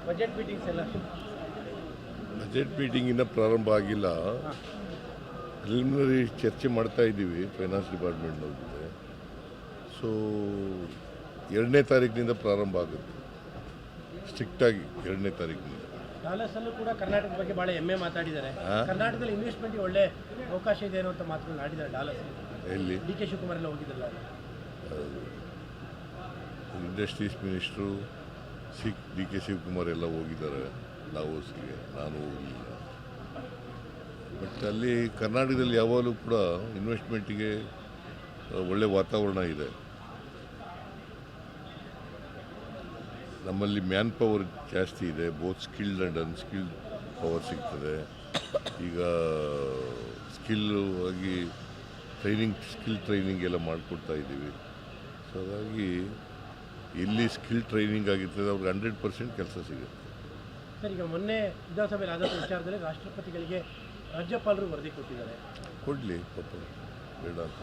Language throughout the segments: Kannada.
ಬಜೆಟ್ ಮೀಟಿಂಗ್ಸ್ ಎಲ್ಲ ಬಜೆಟ್ ಮೀಟಿಂಗ್ ಇನ್ನೂ ಪ್ರಾರಂಭ ಆಗಿಲ್ಲ. ಪ್ರಿಲಿಮಿನರಿ ಚರ್ಚೆ ಮಾಡ್ತಾ ಇದ್ದೀವಿ ಫೈನಾನ್ಸ್ ಡಿಪಾರ್ಟ್ಮೆಂಟ್ನವ್ರ ಜೊತೆ. ಸೊ 2ನೇ ತಾರೀಕಿನಿಂದ ಪ್ರಾರಂಭ ಆಗುತ್ತೆ, ಸ್ಟ್ರಿಕ್ಟಾಗಿ 2ನೇ ತಾರೀಕಿನಿಂದ. ಡಾಲರ್ಸಲ್ಲೂ ಕೂಡ ಕರ್ನಾಟಕದ ಬಗ್ಗೆ ಭಾಳ ಹೆಮ್ಮೆ ಮಾತಾಡಿದ್ದಾರೆ. ಕರ್ನಾಟಕದಲ್ಲಿ ಇನ್ವೆಸ್ಟ್ಮೆಂಟ್ಗೆ ಒಳ್ಳೆ ಅವಕಾಶ ಇದೆ ಅನ್ನೋ ಅಂತ ಮಾತುಗಳು ಆಡಿದ್ದಾರೆ. ಡಾಲರ್ಸ್ ಎಲ್ಲಿ ಡಿ ಕೆ ಶಿವಕುಮಾರ್ ಎಲ್ಲ ಹೋಗಿದ್ರಲ್ಲ, industries minister D K Shivakumar ಎಲ್ಲ ಹೋಗಿದ್ದಾರೆ. ಲಾವೋಸ್ಗೆ ನಾನು ಹೋಗಲಿಲ್ಲ. ಬಟ್ ಅಲ್ಲಿ ಕರ್ನಾಟಕದಲ್ಲಿ ಯಾವಾಗಲೂ ಕೂಡ ಇನ್ವೆಸ್ಟ್ಮೆಂಟಿಗೆ ಒಳ್ಳೆ ವಾತಾವರಣ ಇದೆ. ನಮ್ಮಲ್ಲಿ ಮ್ಯಾನ್ ಪವರ್ ಜಾಸ್ತಿ ಇದೆ, both skilled and unskilled power ಸಿಗ್ತದೆ. ಈಗ ಸ್ಕಿಲ್ ಆಗಿ ಸ್ಕಿಲ್ ಟ್ರೈನಿಂಗ್ ಎಲ್ಲ ಮಾಡಿಕೊಡ್ತಾ ಇದ್ದೀವಿ. ಸೊ ಹಾಗಾಗಿ ಎಲ್ಲಿ ಸ್ಕಿಲ್ ಟ್ರೈನಿಂಗ್ ಆಗಿರ್ತದೆ ಅವ್ರಿಗೆ 100% ಕೆಲಸ ಸಿಗುತ್ತೆ. ಸರ್, ಈಗ ಮೊನ್ನೆ ವಿಧಾನಸಭೆಯಲ್ಲಿ ಆದಂಥ ವಿಚಾರದಲ್ಲಿ ರಾಷ್ಟ್ರಪತಿಗಳಿಗೆ ರಾಜ್ಯಪಾಲರು ವರದಿ ಕೊಟ್ಟಿದ್ದಾರೆ. ಕೊಡಲಿ, ಪಾಪ ಬೇಡ ಅಂತ.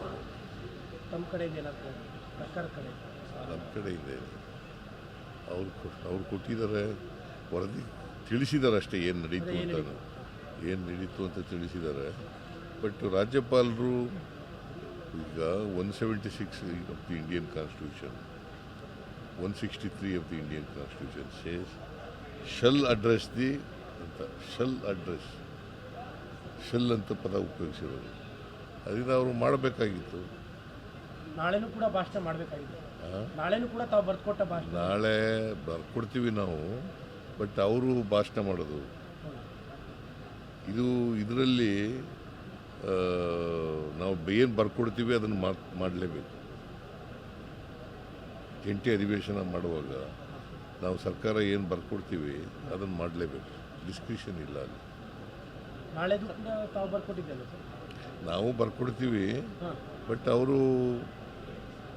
ತಮ್ಮ ಕಡೆಯಿಂದ ಏನಾಗ್ತದೆ? ಸರ್ಕಾರದ ಕಡೆ ನಮ್ಮ ಕಡೆಯಿಂದ ಅವ್ರು ಕೊಟ್ಟಿದ್ದಾರೆ, ವರದಿ ತಿಳಿಸಿದ್ದಾರೆ ಅಷ್ಟೇ, ಏನು ನಡೀತು ಅಂತ ತಿಳಿಸಿದ್ದಾರೆ. ಬಟ್ ರಾಜ್ಯಪಾಲರು ಈಗ 176 of the Indian constitution, 163 of the Indian constitution says shall address ಅಂತ. ಶಲ್ ಅಂತ ಪದ ಉಪಯೋಗಿಸಿರೋದು. ಅದರಿಂದ ಅವರು ಮಾಡಬೇಕಾಗಿತ್ತು. ನಾಳೆನೂ ಕೂಡ ಭಾಷಣ ಮಾಡಬೇಕಾಗಿದೆ. ನಾಳೆನೂ ಕೂಡ ತಾವು ಬರ್ಕೊಟ್ಟ ಭಾಷಣ ನಾಳೆ ಬರ್ಕೊಡ್ತೀವಿ ನಾವು. ಬಟ್ ಅವರು ಭಾಷಣ ಮಾಡೋದು ಇದರಲ್ಲಿ ನಾವು ಏನು ಬರ್ಕೊಡ್ತೀವಿ ಅದನ್ನು ಮಾಡಲೇಬೇಕು. ಜಂಟಿ ಅಧಿವೇಶನ ಮಾಡುವಾಗ ನಾವು ಸರ್ಕಾರ ಏನು ಬರ್ಕೊಡ್ತೀವಿ ಅದನ್ನು ಮಾಡಲೇಬೇಕು. ಡಿಸ್ಕ್ರಿಷನ್ ಇಲ್ಲ ಅಲ್ಲಿ. ನಾಳೆದು ಕೂಡ ತಾವು ಬರ್ಕೊಟ್ಟಿದ್ದಲ್ಲ ಸರ್? ನಾವು ಬರ್ಕೊಡ್ತೀವಿ, ಬಟ್ ಅವರು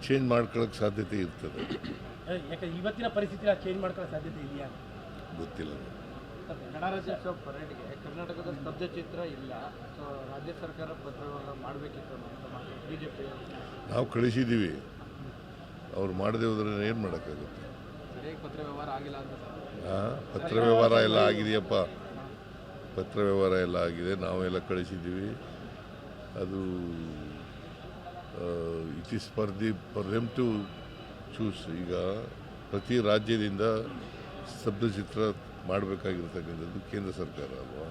ಚೇಂಜ್ ಮಾಡ್ಕೊಳ್ಳೋಕ್ಕೆ ಸಾಧ್ಯತೆ ಇರ್ತದೆ. ಯಾಕಂದ್ರೆ ಇವತ್ತಿನ ಪರಿಸ್ಥಿತಿ ಚೇಂಜ್ ಮಾಡ್ಕೊಳ್ಳೋ ಸಾಧ್ಯತೆ ಇದೆಯಾ ಗೊತ್ತಿಲ್ಲ. ಗಣರಾಜ್ಯೋತ್ಸವ ಪರೇಡ್ಗೆ ಕರ್ನಾಟಕದ ಸ್ತಬ್ಧ ಚಿತ್ರ ಇಲ್ಲ, ಸೊ ರಾಜ್ಯ ಸರ್ಕಾರ ಪತ್ರವನ್ನು ಮಾಡಬೇಕಿತ್ತು ಅಂತ ಬಿಜೆಪಿ ನಾವು ಕಳಿಸಿದ್ದೀವಿ. ಅವ್ರು ಮಾಡದೆ ಹೋದ್ರೆ ಏನು ಮಾಡೋಕ್ಕಾಗುತ್ತೆ? ಪತ್ರ ವ್ಯವಹಾರ ಆಗಿಲ್ಲ ಅಂತ. ಪತ್ರ ವ್ಯವಹಾರ ಎಲ್ಲ ಆಗಿದೆಯಪ್ಪ, ಪತ್ರ ವ್ಯವಹಾರ ಎಲ್ಲ ಆಗಿದೆ, ನಾವೆಲ್ಲ ಕಳಿಸಿದ್ದೀವಿ. ಅದು it is for them to choose. ಈಗ ಪ್ರತಿ ರಾಜ್ಯದಿಂದ ಸ್ತಬ್ಧ ಚಿತ್ರ ಮಾಡಬೇಕಾಗಿರ್ತಕ್ಕಂಥದ್ದು ಕೇಂದ್ರ ಸರ್ಕಾರ ಅಲ್ವಾ.